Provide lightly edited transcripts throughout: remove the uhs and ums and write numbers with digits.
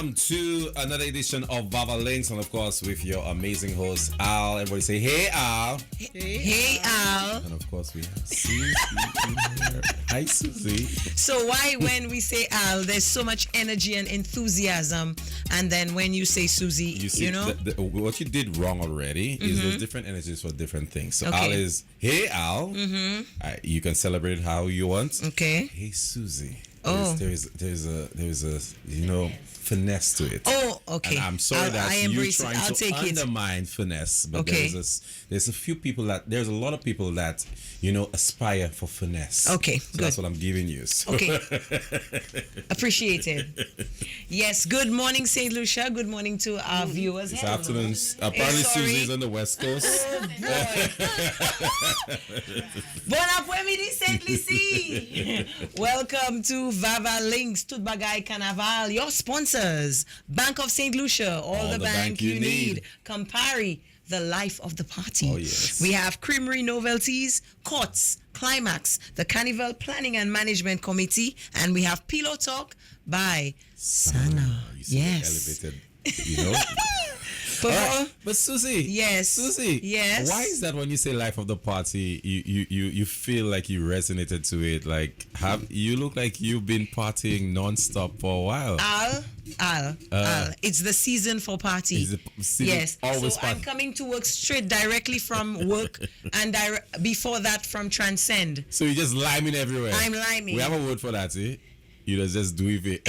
welcome to another edition of Vaval Links, and of course with your amazing host Al. Everybody say, "Hey Al!" Hey Al. And of course we have Susie in here. Hi Susie. So why when we say Al, there's so much energy and enthusiasm, and then when you say Susie, you know what you did wrong already is there's different energies for different things. So Al is, "Hey Al." You can celebrate it how you want. Okay. Hey Susie. Oh. There's a finesse to it. Oh, okay. And I'm sorry that you're trying to undermine finesse, but there's a lot of people that aspire for finesse. Okay, so good. That's what I'm giving you. So. Okay, appreciated. Yes. Good morning, St. Lucia. Good morning to our viewers. It's afternoon. Apparently, Susie's on the West Coast. Oh boy. Bon après-midi, St. Lucie. Welcome to Vaval Links, Tout Bagay Carnaval. Your sponsors: Bank of St. Lucia, all the bank you need. Campari, the life of the party. Oh, yes. We have Creamery Novelties, Courts, Climax, the Carnival Planning and Management Committee, and we have Pillow Talk by Sana. Yes. Elevated, Right. But Susie, Susie, yes. Why is that when you say life of the party, you feel like you resonated to it? Like you look like you've been partying non-stop for a while. Al. It's the season for party. Yes. Always so party. I'm coming to work straight directly from work, and before that from Transcend. So you're just liming everywhere. I'm liming. We have a word for that, eh? You just do it.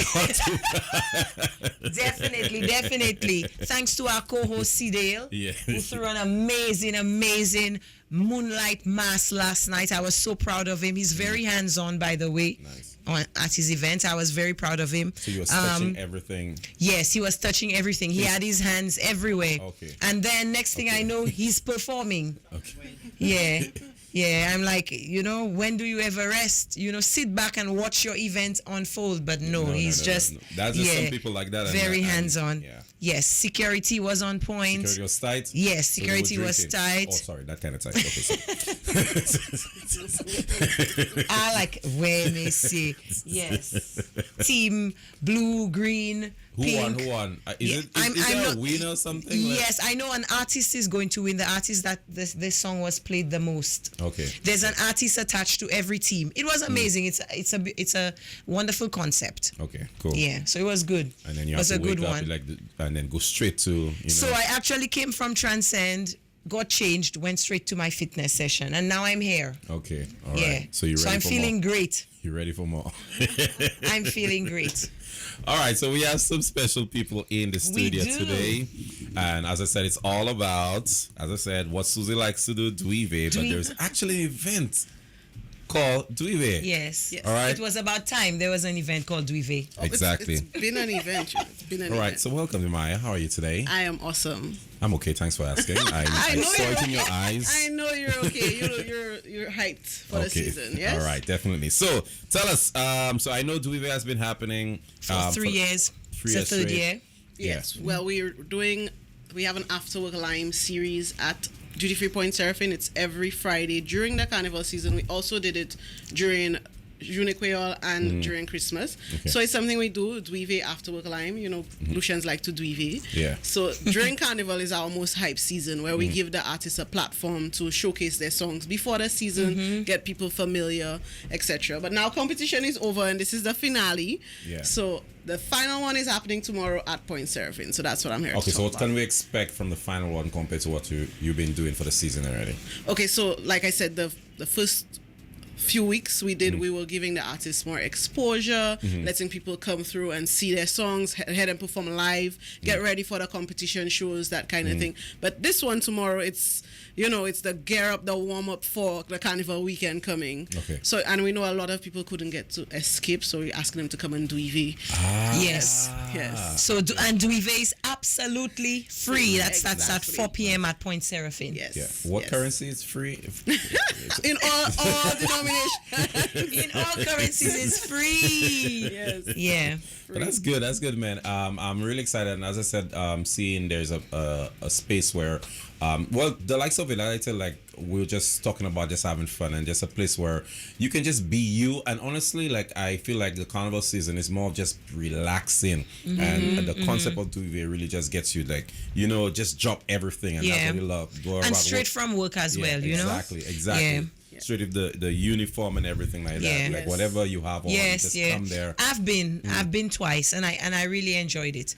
Definitely. Thanks to our co-host Cedale, who threw an amazing moonlight mass last night. I was so proud of him. He's very hands-on, by the way. Nice. At his event, I was very proud of him. So you were touching everything. Yes, he was touching everything. He had his hands everywhere. Okay. And then next thing I know, he's performing. Okay. Yeah, I'm like, when do you ever rest? Sit back and watch your event unfold. But no, he's just... No. That's just some people like that. Very hands-on. Yeah. Yes, security was on point. Security was tight? Yes, security was tight. Oh, sorry, that kind of tight. I like when they say, yes. Team blue, green, pink. Who won? Is there a winner or something? Yes, I know an artist is going to win. The artist that this song was played the most. Okay. There's an artist attached to every team. It was amazing. It's a wonderful concept. Okay, cool. Yeah, so it was good. And then you have to wake up and then go straight to. So I actually came from Transcend, got changed, went straight to my fitness session, and now I'm here. Okay, all right. So you're ready I'm feeling great. You're ready for more? I'm feeling great. All right, so we have some special people in the studio today. And as I said, it's all about, what Susie likes to do, Dweeve. But there's actually an event called Dweeve. Yes. All right. It was about time there was an event called Dweeve. Exactly. It's been an event. All right, so welcome, Maya. How are you today? I am awesome. I'm okay, thanks for asking. I saw it in your eyes. I know you're okay. You're hyped for the season, yes? All right, definitely. So tell us, so I know Dweeve has been happening for 3 years. It's the third year. Yes. Yeah. Well, we have an After Work Lime series at Duty Free Point Surfing. It's every Friday during the carnival season. We also did it during June Creole and during Christmas. Okay. So it's something we do, Dweeve After Work Lime. Lucians like to Dweeve. Yeah. So during Carnival is our most hype season where we give the artists a platform to showcase their songs before the season, get people familiar, etc. But now competition is over and this is the finale. Yeah. So the final one is happening tomorrow at Point Surfing. So that's what I'm here to talk about. Okay, so what can we expect from the final one compared to what you've been doing for the season already? Okay, so like I said, the first few weeks we were giving the artists more exposure, letting people come through and see their songs, hear them perform live, get ready for the competition shows, that kind of thing. But this one tomorrow, it's the gear up, the warm up for the carnival weekend coming. Okay. So, and we know a lot of people couldn't get to escape, so we're asking them to come and Dweeve. Yes. So and Dweeve is absolutely free. That starts at 4 p.m. at Point Seraphin. Yes. Yeah. What currency is free? In all denominations. denomination. In all currencies, it's free. Yes. Yeah. But that's good. That's good, man. I'm really excited, and as I said, seeing there's a space where, well, the likes of it, like I tell, like we are just talking about just having fun and just a place where you can just be you. And honestly, like I feel like the carnival season is more of just relaxing, and the concept of Duvet really just gets you, like, you know, just drop everything, and that's what you love. Go And about straight work. from work as well, you know? Exactly. Yeah. Straight with the uniform and everything like Yeah. that. Like whatever you have on, just come there. I've been twice, and I really enjoyed it.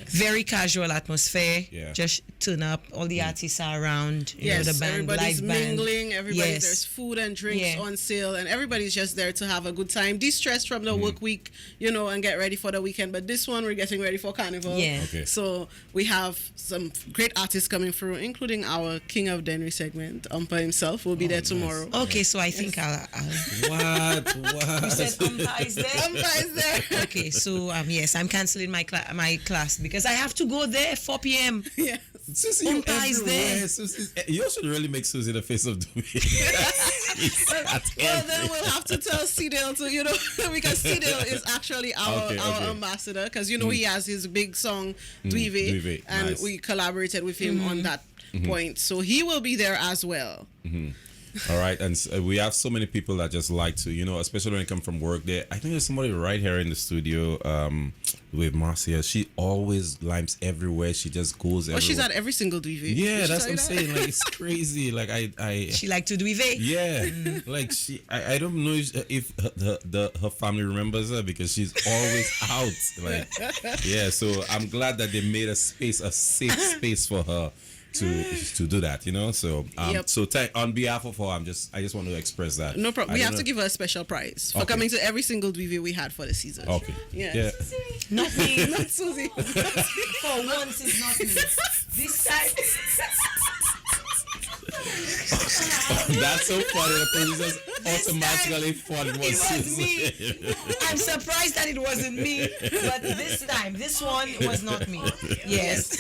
Very casual atmosphere. Yeah. Just turn up. All the artists are around. You know, the band, everybody's live band. mingling. There's food and drinks on sale, and everybody's just there to have a good time, de-stress from the work week, you know, and get ready for the weekend. But this one, we're getting ready for Carnival. Yeah. Okay. So we have some great artists coming through, including our King of Denry segment. Umpa himself will be there tomorrow. Okay, so I think I'll What? You said Umpa is there? Umpa is there. Okay, so yes, I'm canceling my class because I have to go there 4 p.m. Yeah. Susie, you Umpa is everywhere. there. Susie, you should really make Susie the face of Duvet. Well, then we'll have to tell Cedil to, you know, because Cedil is actually our ambassador, because, you know, he has his big song, Duvet, and nice. we collaborated with him on that point. So he will be there as well. All right, and we have so many people that just like to, you know, especially when it comes from work. There, I think there's somebody right here in the studio with Marcia. She always limes everywhere. She just goes everywhere. Oh, she's at every single Duvet. Yeah, that's what I'm saying. Like, it's crazy. Like She like to duvet. yeah, like I don't know if her family remembers her because she's always out. Like, yeah, so I'm glad that they made a safe space for her to do that, you know. So so on behalf of her, I just want to express that. No problem. We have to give her a special prize for coming to every single Duvet we had for the season. Okay. Yes. Yeah. Not me. Not Susie. For once, it's not me. This time. That's so funny. The producers automatically thought it was me. Susie. I'm surprised that it wasn't me, but this one was not me. Yes.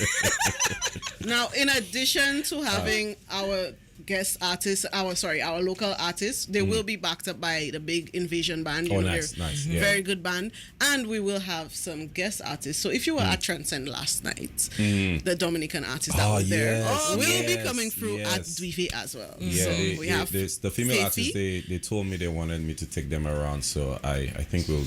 Now, in addition to having our guest artists, our local artists, they will be backed up by the big Invasion band. You know, nice. Yeah. Very good band. And we will have some guest artists. So if you were at Transcend last night, the Dominican artists that were there will be coming through at Duvet as well. Yeah, So we have the female Faithy. artists. They told me they wanted me to take them around, so I think we'll.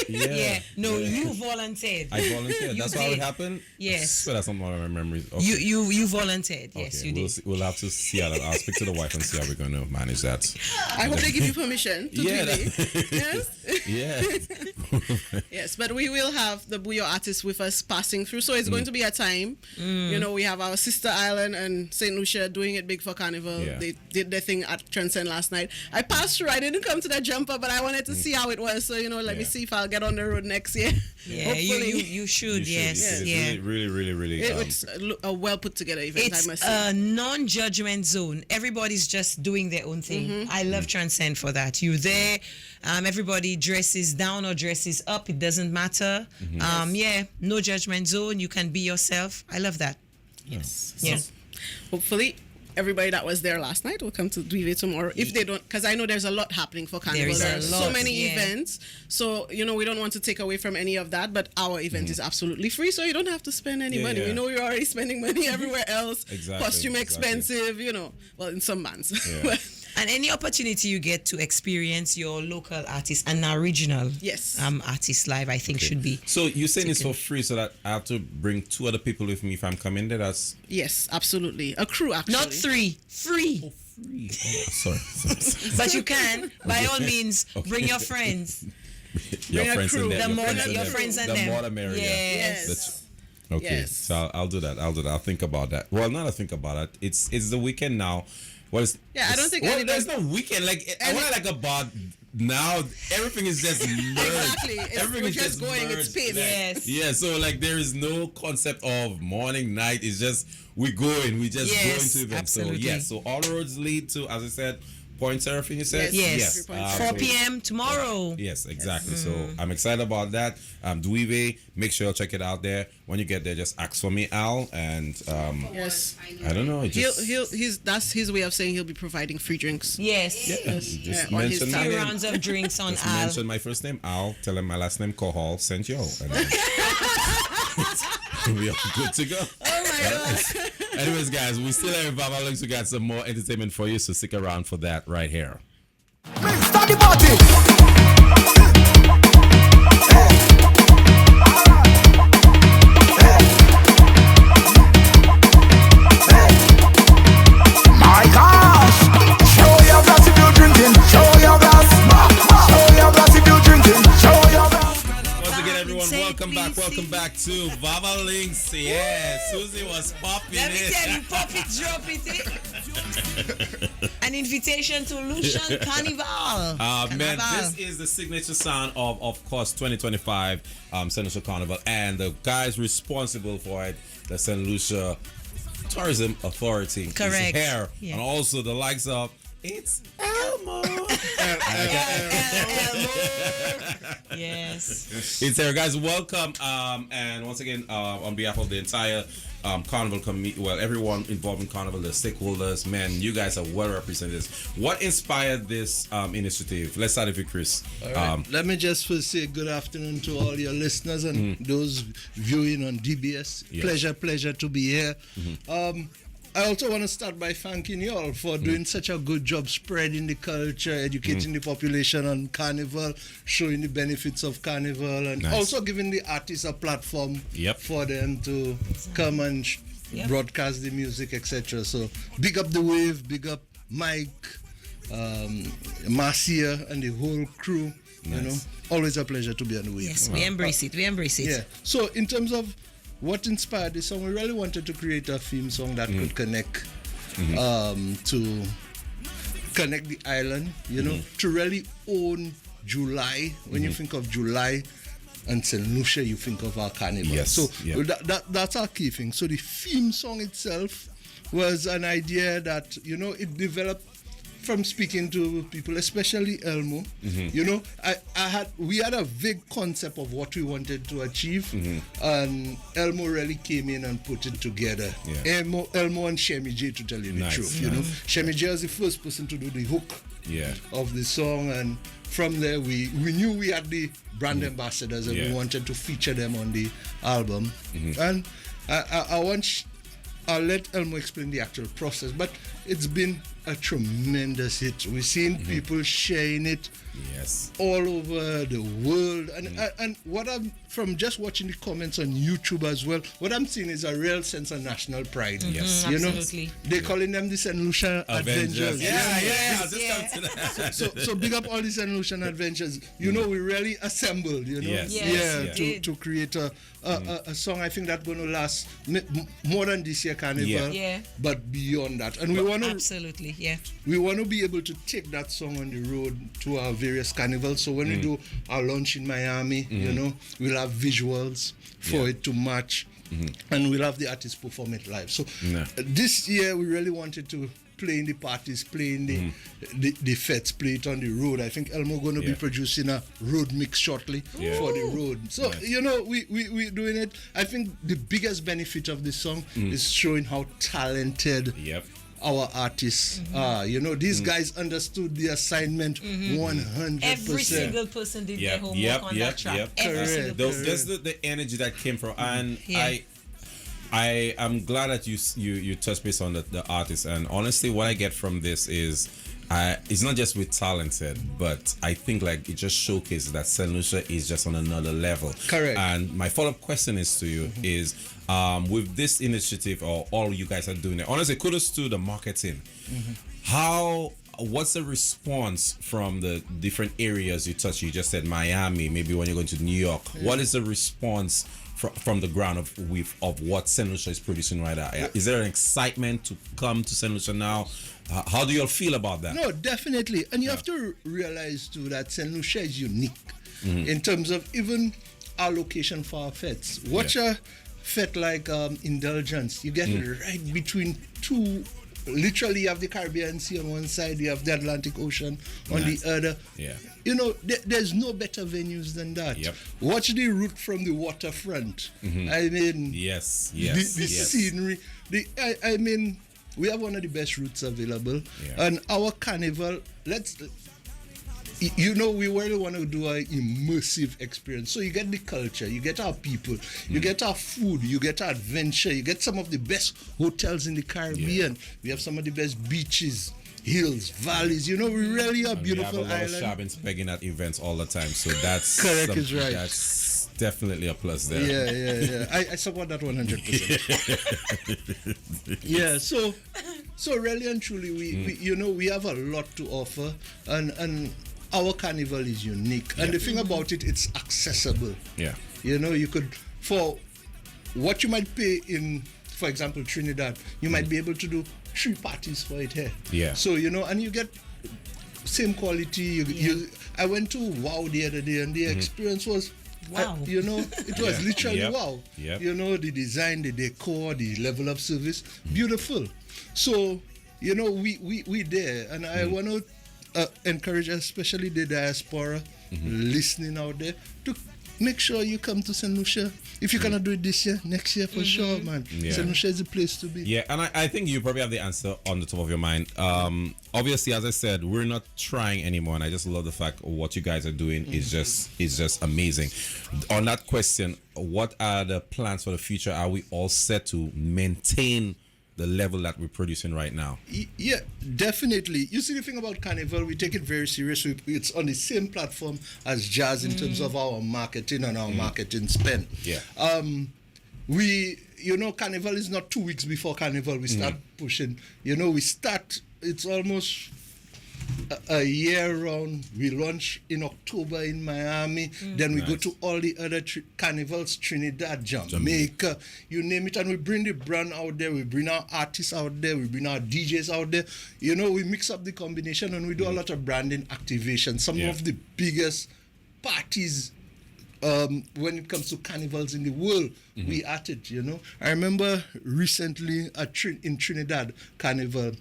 Really? Yeah. No, you volunteered. I volunteered. That's how it did. happened. Yes. So that's not one of my memories. Okay. You volunteered. Yes, Okay, you did. we'll have to see how I'll speak to the wife and see how we're going to manage that. I hope they give you permission to Yeah, Duvet. Yes? Yeah. Yes, but we will have the Buyo artists with us passing through. So it's going to be a time. You know, we have our sister island and St. Lucia doing it big for Carnival. Yeah. They did their thing at Transcend last night. I passed through. I didn't come to the jumper, but I wanted to see how it was. So, you know, let me see if I'll get on the road next year. Yeah, Hopefully. you should. Yes. It is Yeah. really. It's a well put together event, I It's must say. a non-judgment zone. Everybody's just doing their own thing. I love Transcend for that. You're there. Everybody dresses down or dresses up. It doesn't matter. Yeah, no judgment zone. You can be yourself. I love that. Yes. Yeah. So, hopefully, everybody that was there last night will come to Duvet tomorrow. If they don't, because I know there's a lot happening for Carnival. There is a so lot, many yeah. events. So, you know, we don't want to take away from any of that, but our event is absolutely free, so you don't have to spend any money. yeah. We know you're already spending money everywhere else. Exactly, Costume exactly. expensive, you know, well, in some bands. Yeah. And any opportunity you get to experience your local artist and now regional Yes. artist live, I think should be. So you're saying it's for free, so that I have to bring 2 other people with me if I'm coming there? That's Yes, absolutely. A crew, actually. Not 3, free. free. Oh, sorry. But you can, by all means, bring your friends. Your Bring a friends crew. and them. The more friends that and your them. friends and the them. more the merrier. Yes. Yes. Okay, Yes. so I'll do that. I'll think about that. Well, now that I think about it, it's the weekend now. Well, Yeah, I don't think well, any- there's no weekend. Like I want like about now. Everything is just merged. Exactly. Everything We're is just going, it's merged. paid. Yes. Yeah, so like there is no concept of morning, night. It's just we just Yes, go into events. absolutely. So all roads lead to, as I said, Point Surfing, you said? Yes. 4 so- p.m. tomorrow. Yes, exactly. So I'm excited about that. Dweeve, make sure you check it out there. When you get there, just ask for me, Al. And Yes. I don't know. That's his way of saying he'll be providing free drinks. Yes. Just on his mention my 3 name. rounds of drinks on Just Al. mention my first name, Al. Tell him my last name, Kohal, sent you. And then we are good to go. Oh my God. Anyways, guys, we still have in Vaval Links. We got some more entertainment for you, so stick around for that right here. Start the party. My gosh! Show your glass if you're drinking. Show your glass. Show your glass if you're drinking. Show your glass. Once again, everyone, Say welcome back. please, Welcome back to Vaval Links. Yeah, Susie was popping Let me it. tell you, pop it, drop it. An invitation to Lucian Carnival. Man, Carnival. this is the signature sound of course, 2025 St. Lucia Carnival, and the guys responsible for it, the St. Lucia Tourism Authority, Correct. is here, Yeah. and also the likes of it's Elmo. Yes. It's here, guys. Welcome, and once again, on behalf of the entire Carnival committee, well, everyone involved in Carnival, the stakeholders, man, you guys are well represented. What inspired this initiative? Let's start with you, Chris. All right. Let me just first say good afternoon to all your listeners and those viewing on DBS. Yeah. Pleasure to be here. I also want to start by thanking you all for doing such a good job spreading the culture, educating the population on Carnival, showing the benefits of Carnival, and Nice. also giving the artists a platform Yep. for them to come and Yep. broadcast the music, etc. So big up the Wave, big up Mike, Marcia, and the whole crew. You know, always a pleasure to be on the Wave. Yes, we embrace it. We embrace it. Yeah. So in terms of what inspired this song, we really wanted to create a theme song that could connect to connect the island, you know, to really own July. When you think of July and St. Lucia, you think of our carnival. Yes, So yeah. that's our key thing. So the theme song itself was an idea that, you know, it developed from speaking to people, especially Elmo. You know, we had a vague concept of what we wanted to achieve, and Elmo really came in and put it together. Yeah. Elmo and Shemi J, to tell you the Nice, truth. You know, Shemi J was the first person to do the hook Yeah. of the song, and from there we knew we had the brand ambassadors, and we Yeah. wanted to feature them on the album. And I'll let Elmo explain the actual process, but it's been a tremendous hit. We've seen people sharing it Yes. all over the world, and what I'm from just watching the comments on YouTube as well, what I'm seeing is a real sense of national pride. Yes. You know, Absolutely. they're calling them the St. Lucia Adventures. Yeah. Just Yeah. come to that. So big up all the St. Lucian Adventures. You know, we really assembled, you know, Yes. Yes, yeah, yeah. to create a song. I think that's going to last more than this year Carnival, Yeah. but beyond that. And we want to Absolutely. Yeah. be able to take that song on the road to our various carnivals. So when we do our launch in Miami, you know, we'll have visuals for it to match, and we'll have the artists perform it live. So this year we really wanted to play in the parties, play in the fets, play it on the road. I think Elmo going to be producing a road mix shortly for the road. So you know, we doing it. I think the biggest benefit of this song is showing how talented Yep. our artists are. You know, these guys understood the assignment 100%. Every single person did their homework on that track. Every Correct. single person. That's the energy that came from, and Yeah. I am glad that you touched base on the artist, and honestly, what I get from this is, it's not just with talented, but I think like it just showcases that St. Lucia is just on another level. Correct. And my follow-up question is to you is, with this initiative or all you guys are doing it, honestly, kudos to the marketing. What's the response from the different areas you touch? You just said Miami, maybe when you're going to New York. What is the response from the ground of what St. Lucia is producing right now? Is there an excitement to come to St. Lucia now? How do you all feel about that? No, definitely. And you have to realize too that St. Lucia is unique in terms of even our location for our fets. Watch a fet like Indulgence. You get it right between two literally you have the Caribbean Sea on one side, you have the Atlantic Ocean on the other. Yeah. You know, there's no better venues than that. Yep. Watch the route from the waterfront. I mean, Yes. the Yes. scenery. I mean, we have one of the best routes available. Yeah. And our carnival, you know, we really want to do an immersive experience. So you get the culture, you get our people, you get our food, you get our adventure, you get some of the best hotels in the Caribbean. We have some of the best beaches, hills, valleys. You know, we really are We beautiful have a lot island. of shopping spegging at events all the time, so that's Correct is right. That's definitely a plus there. Yeah. I support that 100%. Yeah, so really and truly, we have a lot to offer, and our carnival is unique. And the thing about it, it's accessible. Yeah. You know, you could, for what you might pay in, for example, Trinidad, you might be able to do 3 parties for it here. Yeah. So, you know, and you get same quality. I went to WOW the other day, and the experience was, Wow. you know, it was literally Yep. wow. Yep. You know, the design, the decor, the level of service, beautiful. So, you know, we there, and I want to encourage especially the diaspora listening out there to make sure you come to St. Lucia. If you cannot do it this year, next year for sure, man. Yeah. St. Lucia is the place to be. Yeah, and I think you probably have the answer on the top of your mind. Obviously, as I said, we're not trying anymore, and I just love the fact what you guys are doing is just amazing. On that question, what are the plans for the future? Are we all set to maintain the level that we're producing right now? Yeah, definitely. You see, the thing about Carnival, we take it very seriously. It's on the same platform as jazz in terms of our marketing and our marketing spend. Yeah. You know, Carnival is not 2 weeks before Carnival we start pushing. You know, it's almost a year round. We launch in October in Miami. Then we go to all the other carnivals, Trinidad, Jamaica, you name it. And we bring the brand out there. We bring our artists out there. We bring our DJs out there. You know, we mix up the combination and we do a lot of branding activation. Some of the biggest parties when it comes to carnivals in the world, we at it, you know. I remember recently in Trinidad Carnival,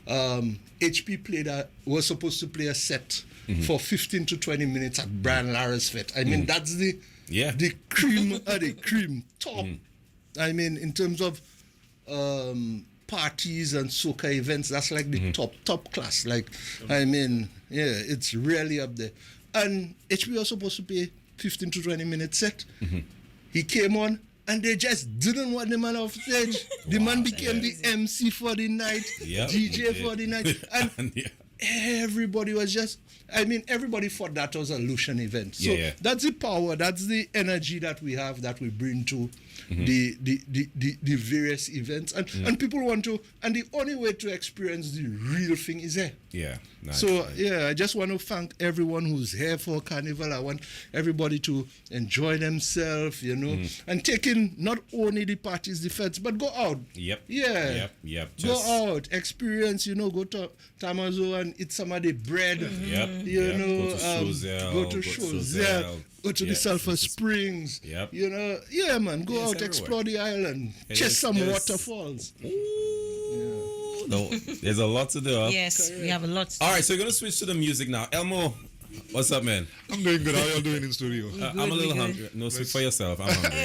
HP was supposed to play a set for 15 to 20 minutes at Brian Lara's Fete. I mean, that's the cream of the cream top. I mean, in terms of parties and soca events, that's like the top class. Like, I mean, yeah, it's really up there. And HP was supposed to play 15 to 20 minute set. He came on, and they just didn't want the man off stage. The man became the MC for the night, DJ for the night, and everybody was just, I mean, everybody thought that was a Lucian event. So that's the power, that's the energy that we have, that we bring to the various events, and people want to, and the only way to experience the real thing is there. Yeah. Nice. So I just want to thank everyone who's here for Carnival. I want everybody to enjoy themselves, you know, and take in not only the parties, the feds, but go out. Yep. Yeah. Yep. Go out, experience, you know, go to Tamazo and eat some of the bread. You know, go to Chozel, go to the Sulphur Springs. You know, yeah, man, go out, explore the island, chase some waterfalls. No, there's a lot to do. Huh? Yes, we have a lot to do. All right, so we're going to switch to the music now. Elmo, what's up, man? I'm doing good. How y'all doing in studio? I'm a little hungry. No, speak for yourself. I'm hungry.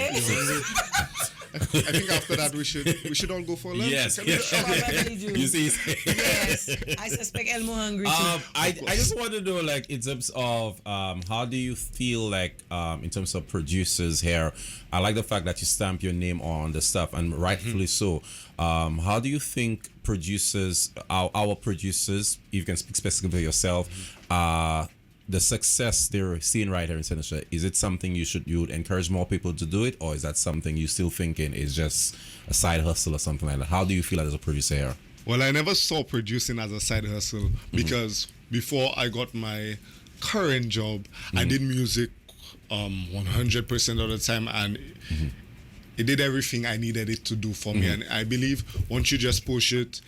I think after that we should all go for lunch. Yes. Probably do. You see? Yes, I suspect Elmo hungry too. I just want to know, like, in terms of how do you feel like in terms of producers here? I like the fact that you stamp your name on the stuff, and rightfully so. How do you think producers, our producers, if you can speak specifically yourself, the success they're seeing right here in St. Lucia, is it something you would encourage more people to do it, or is that something you still thinking is just a side hustle or something like that? How do you feel as a producer here? Well, I never saw producing as a side hustle because before I got my current job, I did music 100% of the time, and it did everything I needed it to do for me. And I believe once you just push it,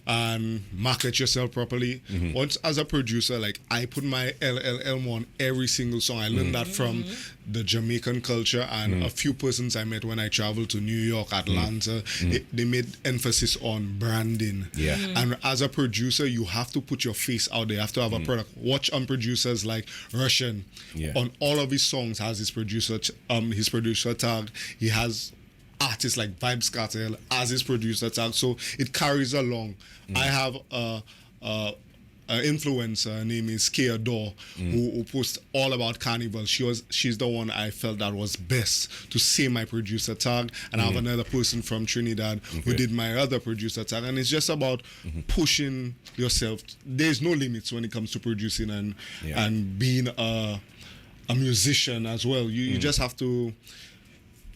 and market yourself properly. Once as a producer, like I put my LLM on every single song. I learned that from the Jamaican culture and a few persons I met when I traveled to New York, Atlanta. They made emphasis on branding. Yeah. And as a producer, you have to put your face out there. You have to have a product. Watch producers like Russian. Yeah. On all of his songs has his producer tag. He has artists like Vibes Cartel as his producer tag, so it carries along. I have a influencer, her name is Kia Dor, who posts all about Carnival. She's the one I felt that was best to say my producer tag, and I have another person from Trinidad who did my other producer tag, and it's just about pushing yourself. There's no limits when it comes to producing and being a musician as well. You just have to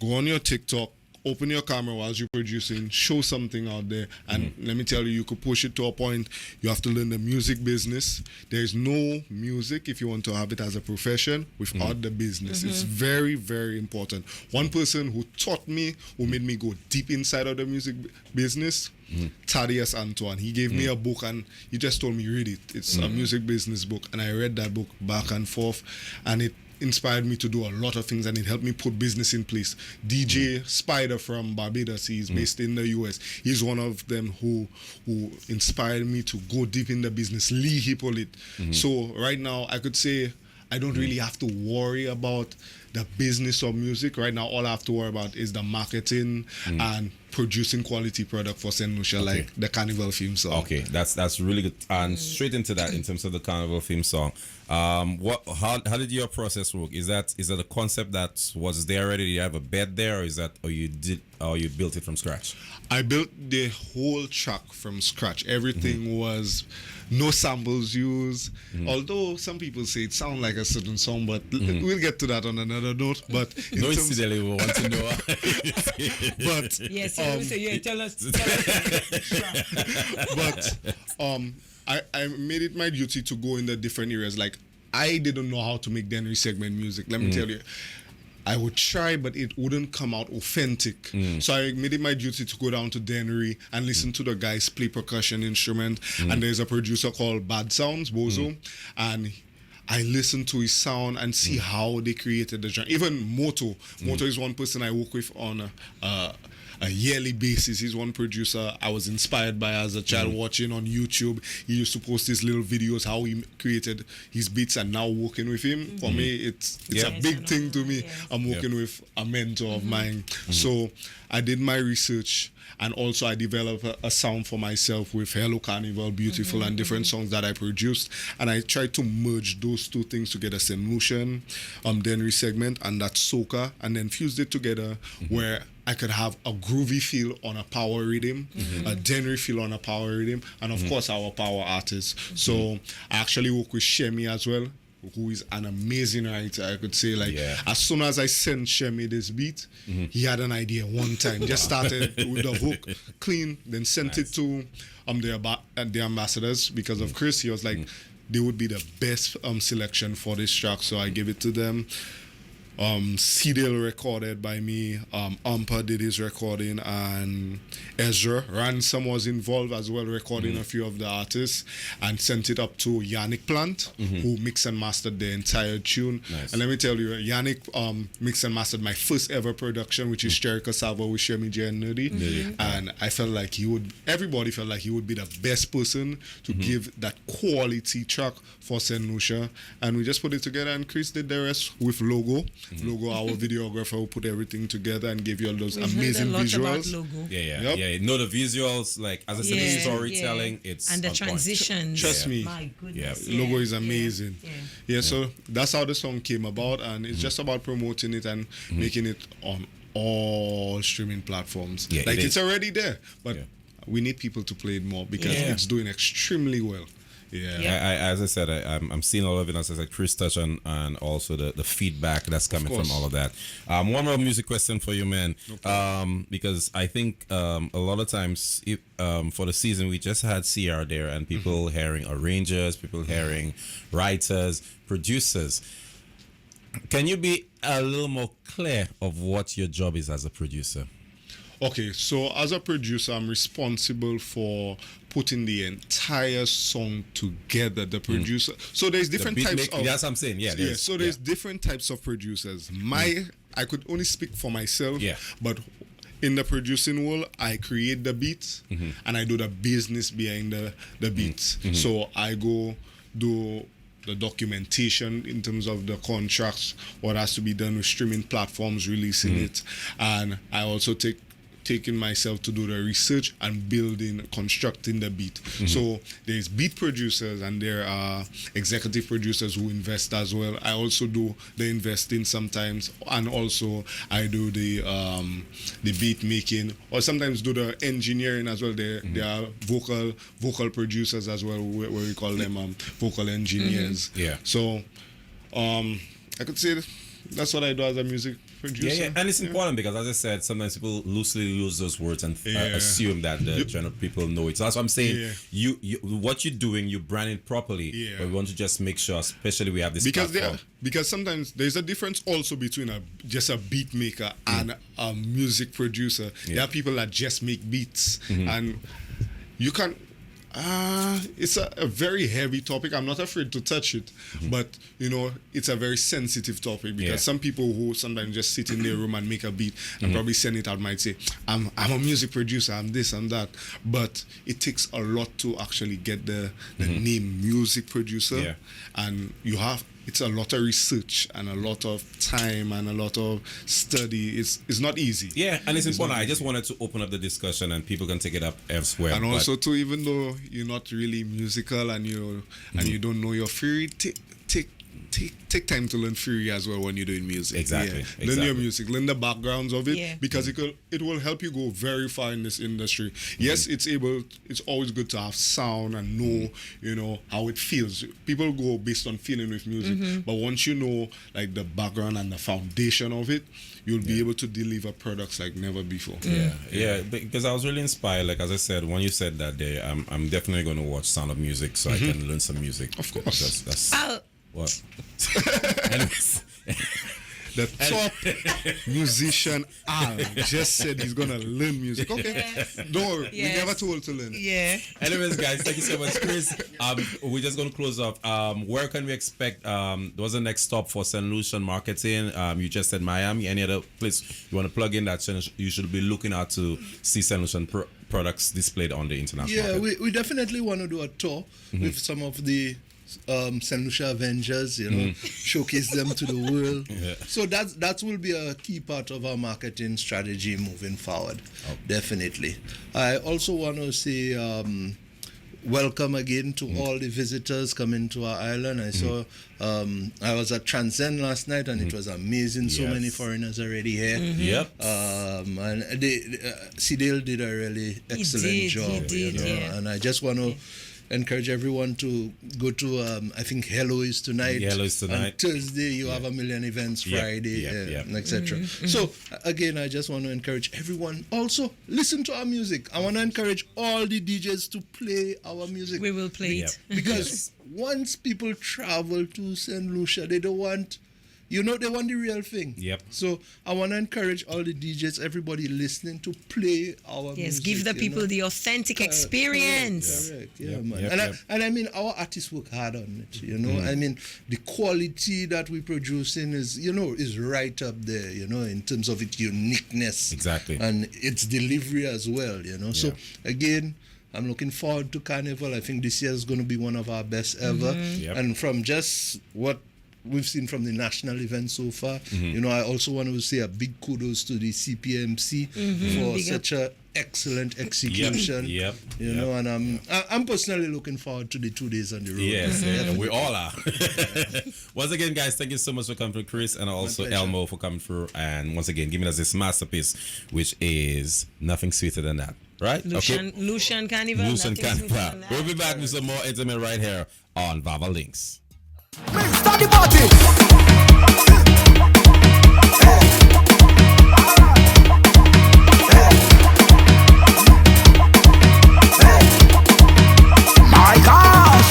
go on your TikTok, open your camera whilst you're producing, show something out there, and let me tell you, you could push it to a point. You have to learn the music business. There's no music if you want to have it as a profession without the business. It's very, very important. One person who taught me, who made me go deep inside of the music business, Thaddeus Antoine. He gave me a book and he just told me, read it. It's a music business book, and I read that book back and forth, and it inspired me to do a lot of things, and it helped me put business in place. DJ Spider from Barbados, he's based in the US. He's one of them who inspired me to go deep in the business. Lee Hippolyte. So right now I could say I don't really have to worry about the business of music. Right now all I have to worry about is the marketing and producing quality product for St.Lucia, like the Carnival theme song. Okay, that's really good. And straight into that, in terms of the Carnival theme song, how did your process work? Is that a concept that was there already? Did you have a bed there, or you built it from scratch? I built the whole track from scratch. Everything was no samples used. Although some people say it sounds like a certain song, but we'll get to that on another note. But No, incidentally, we want to know. but Yes, tell us. but I made it my duty to go in the different areas. Like I didn't know how to make Dennery segment music. Let me tell you. I would try, but it wouldn't come out authentic. So I made it my duty to go down to Dennery and listen to the guys play percussion instrument. And there's a producer called Bad Sounds, Bozo, and I listened to his sound and see how they created the genre. Even Moto. Moto is one person I work with on a yearly basis. He's one producer I was inspired by as a child, watching on YouTube. He used to post his little videos how he created his beats, and now working with him, for me it's a big thing to me. I'm working with a mentor of mine. So I did my research, and also I developed a sound for myself with Hello Carnival, Beautiful, and different songs that I produced, and I tried to merge those two things together, St. Lucian, Dennery segment, and that soca, and then fused it together where I could have a groovy feel on a power rhythm, a Dennery feel on a power rhythm, and of course our power artists. So I actually work with Shemi as well, who is an amazing writer. I could say, like, as soon as I sent Shemi this beat, he had an idea one time. Just started with the hook clean, then sent it to the ambassadors because of Chris. He was like, they would be the best selection for this track, so I gave it to them. C-Dale recorded by me, Ampa did his recording, and Ezra Ransom was involved as well, recording a few of the artists, and sent it up to Yannick Plant, who mixed and mastered the entire tune. And let me tell you, Yannick mixed and mastered my first ever production, which is Cherry Cassava with Shemi J and Nerdy. And I felt like everybody felt like he would be the best person to give that quality track for St. Lucia. And we just put it together, and Chris did the rest with Logo. Logo, our videographer, who put everything together and gave you all those amazing visuals. No, the visuals, like, as I said, the storytelling, it's and the on point. transitions. Trust me. My goodness. Logo is amazing. So that's how the song came about, and it's just about promoting it and making it on all streaming platforms. Like, it's already there, but we need people to play it more because it's doing extremely well. As I said, I'm seeing a lot of it, as I said, Chris touched on, and also the feedback that's coming from all of that. One more music question for you, man. Because I think a lot of times, for the season, we just had CR there, and people hearing arrangers, people hearing writers, producers. Can you be a little more clear of what your job is as a producer? Okay, so as a producer, I'm responsible for putting the entire song together. The producer. So there's different beat types maker, of. that's what I'm saying. Yeah. So there's different types of producers. I could only speak for myself. Yeah. But in the producing world, I create the beats and I do the business behind the beats. So I go do the documentation in terms of the contracts, what has to be done with streaming platforms, releasing it, and I also taking myself to do the research and building, constructing the beat. So there's beat producers and there are executive producers who invest as well. I also do the investing sometimes, and also I do the beat making, or sometimes do the engineering as well. There are vocal producers as well, where we call them vocal engineers. Yeah. So I could say that's what I do as a music producer. Yeah, and it's important because, as I said, sometimes people loosely use those words and assume that the general people know it. So that's what I'm saying. You what you're doing, you brand it properly. But we want to just make sure, especially we have this platform. Because sometimes there's a difference also between just a beat maker and a music producer. There are people that just make beats, and you can. It's a very heavy topic. I'm not afraid to touch it, but it's a very sensitive topic because some people who sometimes just sit in their room and make a beat and probably send it out might say, I'm a music producer, I'm this, I'm that. But it takes a lot to actually get the name music producer, and it's a lot of research and a lot of time and a lot of study. It's not easy. Yeah, and it's important. I just wanted to open up the discussion and people can take it up elsewhere. And also too, even though you're not really musical and you don't know your theory, take time to learn theory as well when you're doing music. Exactly. Learn your music, learn the backgrounds of it, because it will help you go very far in this industry. Yes, it's always good to have sound and know how it feels. People go based on feeling with music, but once you know like the background and the foundation of it, you'll be able to deliver products like never before. Yeah, because I was really inspired. Like as I said, when you said that day, I'm definitely going to watch Sound of Music so I can learn some music. Of course. That's what. Anyways. The top musician Al just said he's gonna learn music. Okay, don't worry, we never told to learn. Anyways, guys, thank you so much, Chris. We're just gonna close off. Where can we expect? What's the next stop for St.Lucia marketing? You just said Miami. Any other place you want to plug in that you should be looking out to see St.Lucia products displayed on the international market? We definitely want to do a tour with some of the St. Lucia Avengers, showcase them to the world. So that will be a key part of our marketing strategy moving forward. Definitely. I also want to say welcome again to all the visitors coming to our island. I saw I was at Transcend last night and it was amazing. So many foreigners already here. And Sidale did a really excellent job. And I just want to encourage everyone to go to I think Hello is tonight. Hello is tonight. On Thursday you have a million events, Friday, etc. So again, I just want to encourage everyone. Also, listen to our music. I want to encourage all the DJs to play our music. We will play it because once people travel to St. Lucia, they don't want. They want the real thing. So I want to encourage all the DJs, everybody listening, to play our music. Yes, give the people the authentic experience. Correct. Man. And I mean, our artists work hard on it. I mean, the quality that we producing is right up there. In terms of its uniqueness. Exactly. And its delivery as well. So again, I'm looking forward to Carnival. I think this year is going to be one of our best ever. And from just what we've seen from the national event so far, I also want to say a big kudos to the CPMC for such a excellent execution. And I'm personally looking forward to the 2 days on the road. Yes, we all are. Once again, guys, thank you so much for coming through, Chris, and also Elmo for coming through, and once again giving us this masterpiece, which is Nothing Sweeter Than That. Right? Lucian Carnival. Lucian Carnival. We'll be back with some more intimate right here on Vaval Links. Start the party. My gosh,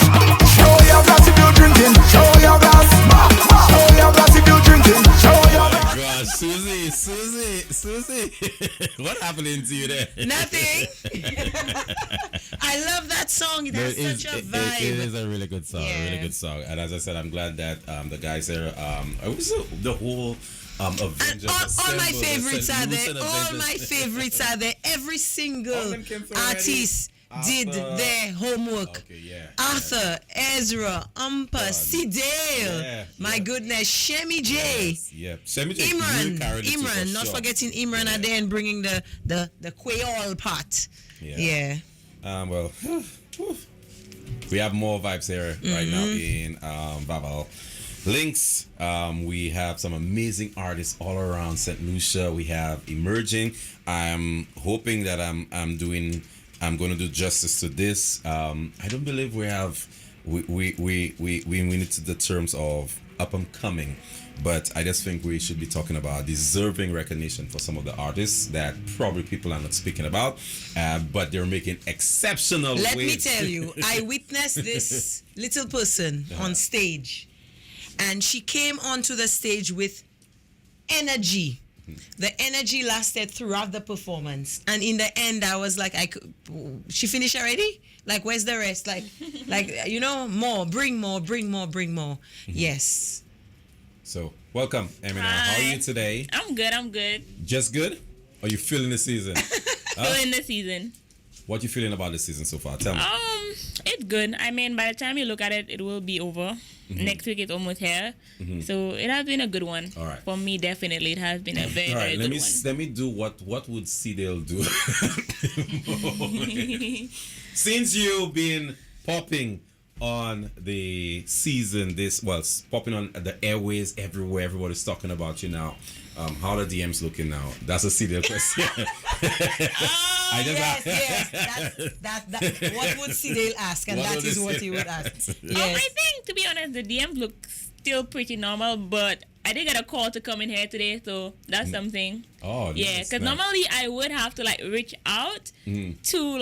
show your glass if you're drinking. Show your glass. Show your glass if you're drinking. Show your glass. Gosh, Susie. What happening to you there? Nothing. I love that song. It No, has it is- such a it- vibe. it is a really good song. A really Yeah. good song. And as I said, I'm glad that the guys there. I was the whole And Avengers. all my assemble, the favorites St. are there. Lucian All Avengers. my favorites are there. Every All single them came through already? artist did Arthur. their homework. Okay, yeah. Arthur, Ezra, Umpa, Sidale. Yeah, My yeah. goodness, Shemi J. Yes, yeah. Semi J Imran, really carried it too, for Imran, not sure. forgetting Imran Yeah. are there and bringing the Creole part. Yeah. Yeah. Well, we have more vibes here right now Mm-hmm. in Vaval. Links, we have some amazing artists all around St. Lucia. We have emerging. I'm hoping that I'm going to do justice to this. I don't believe we went into the terms of up and coming, but I just think we should be talking about deserving recognition for some of the artists that probably people are not speaking about, but they're making exceptional Let me waves. tell you, I witnessed this little person on stage, and she came onto the stage with energy. The energy lasted throughout the performance, and in the end, I was like, she finished already? Like, where's the rest? Like, more, bring more. Yes. So, welcome, MNR. How are Hi. you today? I'm good. Just good? Or you feeling the season? Feeling the season. What you feeling about the season so far? Tell me. It's good. I mean, by the time you look at it, it will be over. Next week it's almost here. So it has been a good one. All right. For me, definitely, it has been a very, All right, very good one. let me do what would Cdale do? Since you've been popping on the season, popping on the airways everywhere, everybody's talking about you now. How are the DMs looking now? That's a Cdale question. I just Yes. What would Sidale ask? And What that would is they what say? he would ask. I Yes. think, to be honest, the DMs look still pretty normal, but I did get a call to come in here today, so that's something. Oh, Yeah, nice, because nice. normally I would have to reach out to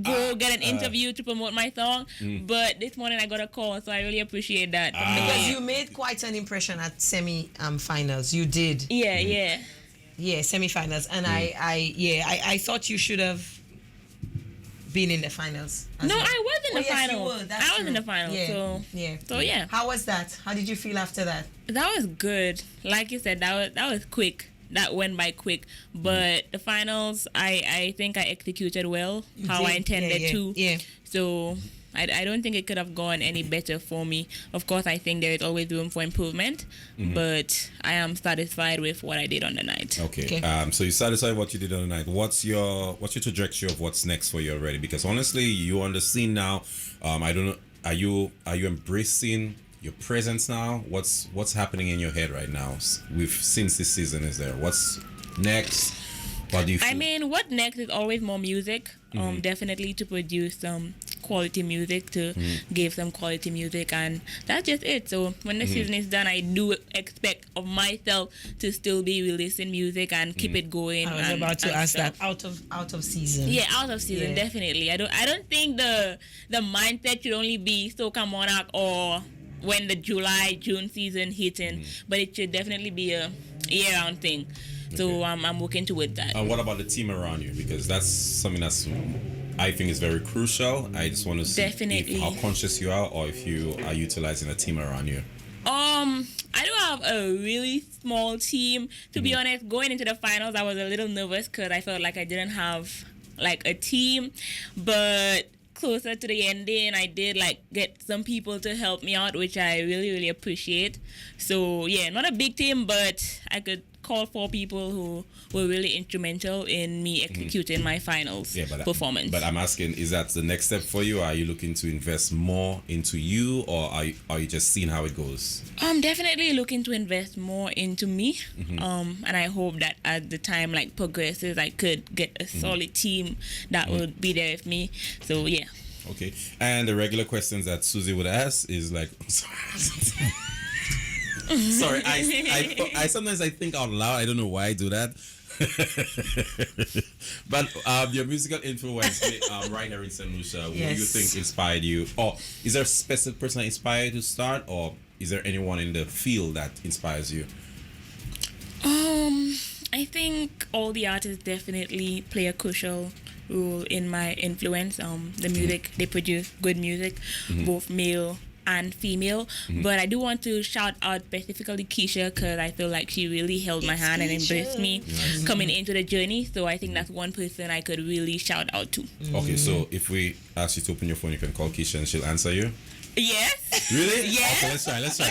go get an interview to promote my song, but this morning I got a call, so I really appreciate that. Because you made quite an impression at semi-finals. You did. Yeah. Yeah, semi-finals. And I thought you should have been in the finals. as No, well. I was in the Oh, yes, you final. were. That's I was in true. the final, so Yeah. yeah. How was that? How did you feel after that? That was good. Like you said, that was quick. That went by quick. But the finals, I think I executed well how I did. intended Yeah, to. yeah. So I don't think it could have gone any better for me. Of course, I think there is always room for improvement, but I am satisfied with what I did on the night. Okay. Okay. So you satisfied what you did on the night. What's your trajectory of what's next for you already? Because honestly, you're on the scene now. I don't know. Are you embracing your presence now? What's happening in your head right now? Since this season is there. What's next? What do you feel? I mean, what next is always more music. Definitely to produce some quality music, to give some quality music, and that's just it. So when the season is done, I do expect of myself to still be releasing music and keep it going. I was and- about to and ask stuff. that. Out of season. Yeah, out of season, Yeah. definitely. I don't think the mindset should only be Soca Monarch or when the June season hitting, but it should definitely be a year-round thing. So I'm working towards that. And what about the team around you? Because that's something that's I think is very crucial. I just want to see Definitely. how conscious you are, or if you are utilizing a team around you. I do have a really small team. To be honest, going into the finals, I was a little nervous because I felt like I didn't have a team. But closer to the ending, I did get some people to help me out, which I really, really appreciate. So yeah, not a big team, but I could call 4 people who were really instrumental in me executing my finals performance. But I'm asking, is that the next step for you? Are you looking to invest more into you, or are you just seeing how it goes? I'm definitely looking to invest more into me. And I hope that as the time progresses, I could get a solid team that would be there with me. So yeah. Okay. And the regular questions that Susie would ask is sorry, I sometimes I think out loud. I don't know why I do that. But your musical influence right here in St. Lucia, who do you Yes. think inspired you? Or is there a specific person that inspired you to start, or is there anyone in the field that inspires you? I I think all the artists definitely play a crucial role in my influence. The music they produce, good music, both male and female. But I do want to shout out specifically Keisha, because I feel like she really held my hand and embraced me coming into the journey. So I think that's one person I could really shout out to. Okay, so if we ask you to open your phone, you can call Keisha and she'll answer you. Yes. Really? Yes. Okay, let's try. Let's try.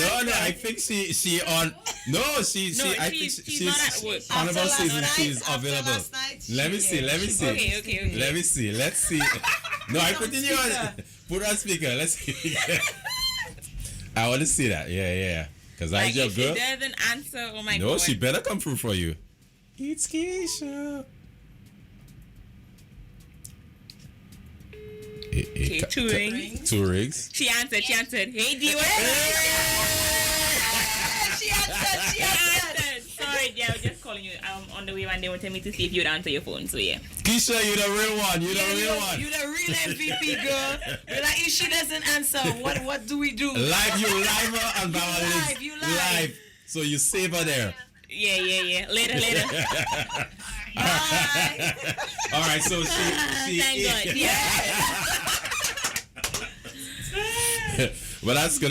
No, I think she on. No, she. I think she's not at work. Carnival After last season, night- she's after available. last night, Let me see. Okay. Let me see. Let's see. No, I put in you on. Put on speaker. Let's see. I want to see that. Yeah. Because I Like, your if she girl. doesn't answer, oh my No, god. she better come through for you. It's Keisha. Okay, two rings. Two rings. She answered. Hey, D. She answered. Sorry, yeah, I was just calling you. I'm on the way and they wanted me to see if you'd answer your phone. So yeah. Keisha, you the real one. You the real one. You the real MVP girl. You're like, if she doesn't answer, what do we do? Live, you live her on Vaval Links. You live. So you save her there. Yeah. Later. Bye. All right, so she Thank God. Yeah. But that's good.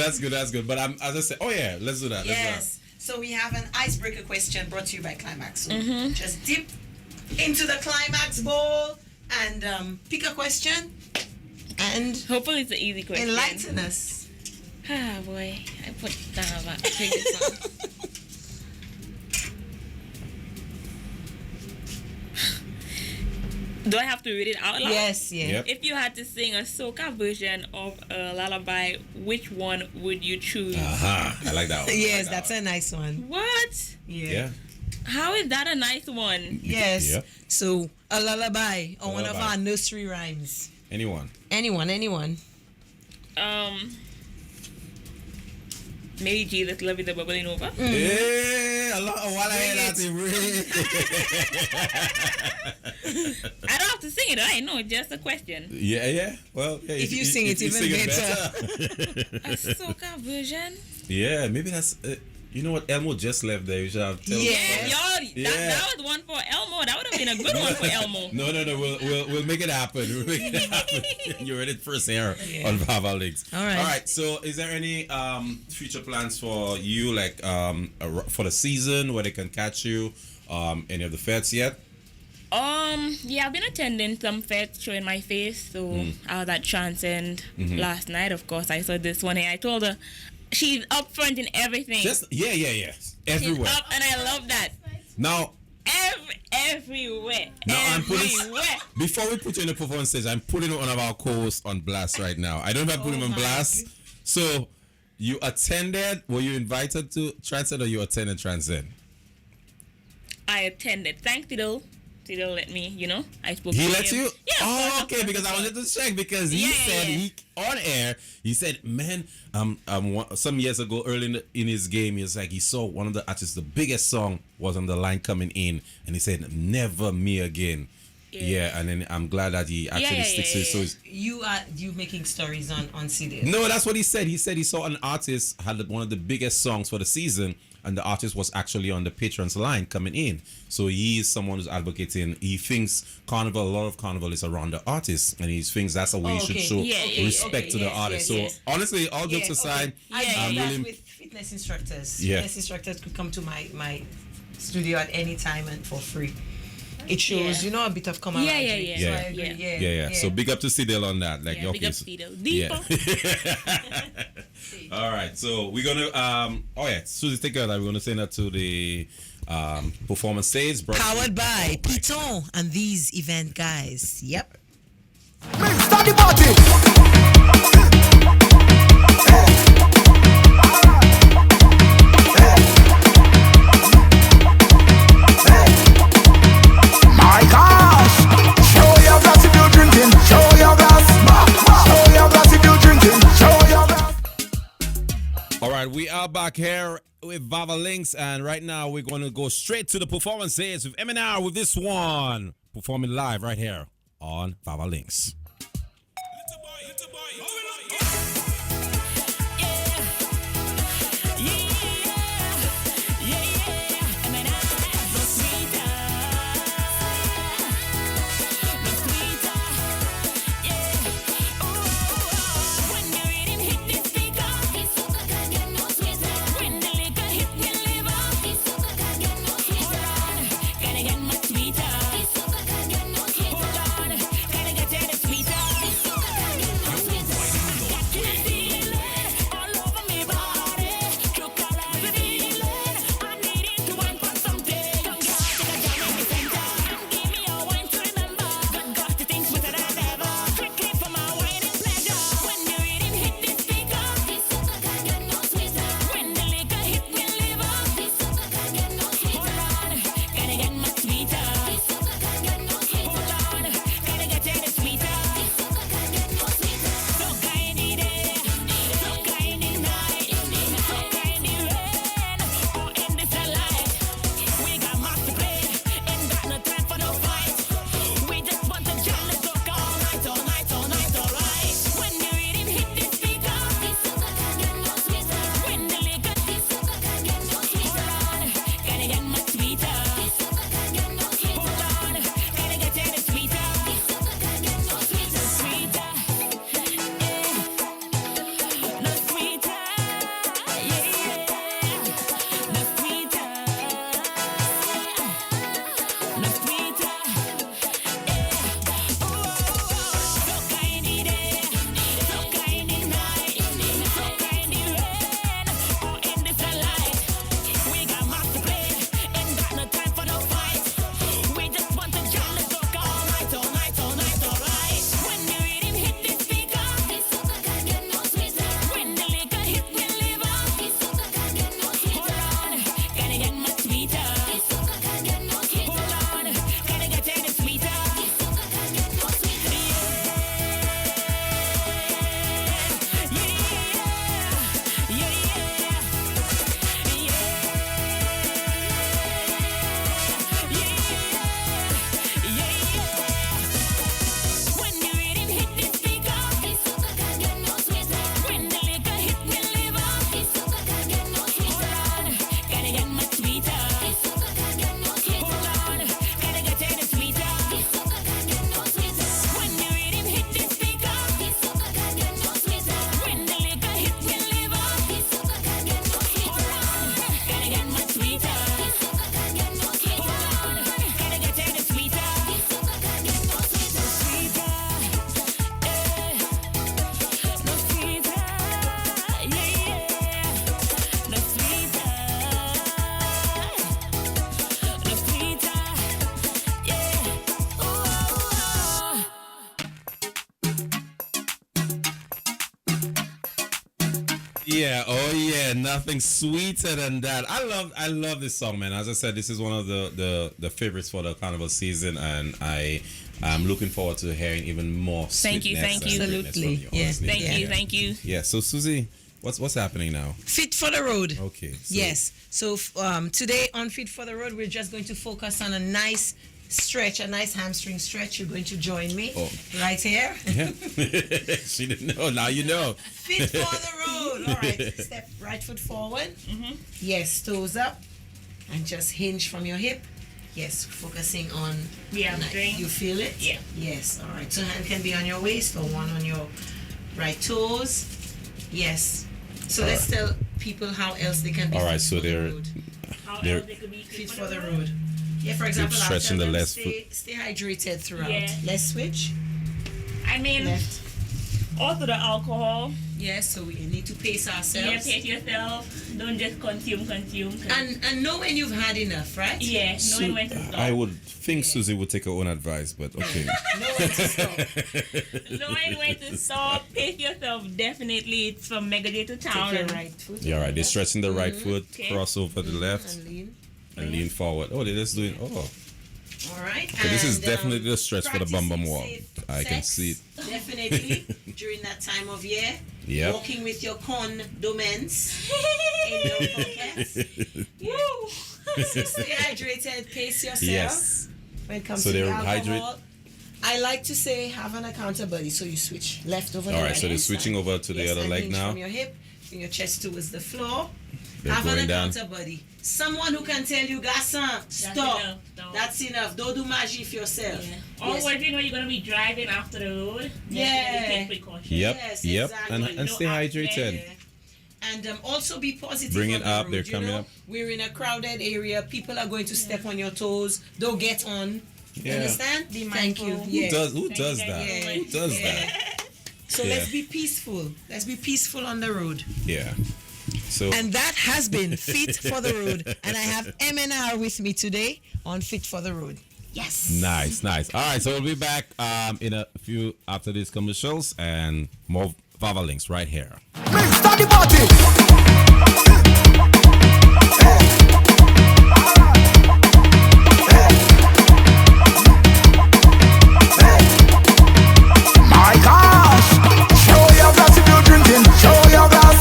But as I said, oh yeah, let's do that. Yes. So we have an icebreaker question brought to you by Climax. So just dip into the Climax bowl and pick a question and Hopefully it's an easy question. enlighten us. Ah boy, I put down about take this one. Do I have to read it out loud? Yes, yeah. Yep. If you had to sing a soca version of a lullaby, which one would you choose? Aha, I like that one. Yes, that's a nice one. What? Yeah. How is that a nice one? Yes. Yeah. So a lullaby or one of Lullaby. our nursery rhymes. Anyone? Anyone. Maybe Jesus love is the bubbling over. Hey, a lot of while I hear that I don't have to sing it, I know, it's just a question. Yeah. Well, yeah, If you sing it, even better. A soca version? Yeah, maybe that's. You know what? Elmo just left there. You should have. Tell Yeah. Yo, Yeah. that was one for Elmo. That would have been a good one for Elmo. No. We'll make it happen. We'll make it happen. You heard it first here on Vaval Links. All right. All right. So, is there any future plans for you, like for the season, where they can catch you? Any of the fets yet? Yeah, I've been attending some fets, showing my face. So I was at Transcend last night. Of course, I saw this one here. I told her she's up front in everything. Yeah. She's Everywhere. up, and I love that. Now, Everywhere. I'm putting. Everywhere. Before we put you in the performance stage, I'm putting one of our co-hosts on blast right now. I don't know if I put him on blast. So, you attended? Were you invited to Transcend, or you attended Transcend? I attended. Thanks, Tidal. Tidal let me, I spoke He to let him. you? Yeah. of Oh, course, okay. of Because I course. wanted to check because he Yeah, said yeah. he on air. He said, man, some years ago, early in his game, he was like he saw one of the artists. The biggest song was on the line coming in, and he said, "Never me again." Yeah, and then I'm glad that he actually sticks to it. So it's, You making stories on CD. no, that's what he said. He said he saw an artist had one of the biggest songs for the season, and the artist was actually on the patrons line coming in. So he is someone who's advocating. He thinks a lot of carnival is around the artist, and he thinks that's a way you should show respect to the artist. So honestly, all jokes aside, I I'm do that really with fitness instructors. Yeah. Fitness instructors could come to my studio at any time and for free. It shows, a bit of camaraderie. Yeah. So Yeah. I agree. Yeah. yeah. So big up to Sidel on that. Like Yeah, okay, big up so- Tidal. yeah. Deeper. All right, so we're gonna Susie, take care of that. We're gonna send that to the performance stage. Powered by Piton and these event guys. Yep. Start the party. My gosh, show your glass if you're drinking. Show your glass. Show your glass if you're drinking. Show your glass. All right, we are back here with Vaval Links, and right now we're going to go straight to the performance stage with MNR with this one performing live right here on Vaval Links. Yeah, oh yeah, nothing sweeter than that. I love this song, man. As I said, this is one of the favorites for the carnival season, and I'm looking forward to hearing even more. Thank you, sweetness thank you. and greatness from Absolutely, you, yeah. honestly. Thank you. Yeah, so Susie, what's happening now? Fit for the road. Okay. So Yes. So today on Fit for the Road, we're just going to focus on a nice stretch, a nice hamstring stretch. You're going to join me right here. Yeah. She didn't know. Now you know. Fit for the road. All right. Step right foot forward. Yes. Toes up. And just hinge from your hip. Yes. Focusing on. Yeah, I'm doing. You feel it? Yeah. Yes. All right. So hand can be on your waist or one on your right toes. Yes. So let's tell people how else they can be. All right, fit so for the they're- road. How They're- else they could be Fit for the road. Yeah, for example, I'll stretching tell the them left stay hydrated throughout. Yeah. Let's switch. I mean, Left. also the alcohol. Yes, so we need to pace Yeah, ourselves. pace yourself. Don't just consume. 'Cause- And know when you've had enough, right? yeah, knowing when to stop. I would think Susie would take her own advice, but okay. Know when to stop. Knowing when to stop, pace yourself. Definitely, it's from Megadday to Take town. your right foot. Yeah, all right. They're stretching the right foot, Okay. cross over the left, And lean. and lean forward. Oh, they're just doing. Oh, All right. okay. This is And, definitely the stretch for the bum bum practicing wall. safe I can sex, see it. Definitely during that time of year. Yep. Walking with your condomens in your pockets. Woo! So stay hydrated, pace yourself. Yes. When it comes So to the they're alcohol, I like to say have an accountability. So you switch left over the All right. right. So they're switching over to the Yes, other and leg hinge now. From your hip, bring your chest towards the floor. They're have an going down. accountability. Someone who can tell you, Gasson, stop. enough, stop. That's enough. Don't do magic for yourself. Yeah. Or Yes. when you're gonna be driving after the road, Yeah. definitely take precaution. Yep. Yes, Yep. exactly. And No stay accident. hydrated. And also be positive. Bring on it the up, road, they're you coming know? up. We're in a crowded area. People are going to step on your toes. Don't get on. You Yeah. understand? Be Thank you. mindful. Yes. Who Thank does you, that? thank you. Who does that? So Yeah. let's be peaceful. Let's be peaceful on the road. Yeah. So And that has been Fit for the Road. And I have MNR with me today on Fit for the Road. Yes. nice. All right. So we'll be back in a few after these commercials and more Vaval links right here. Start the party. My gosh, show your glass if you're drinking. Show your glass.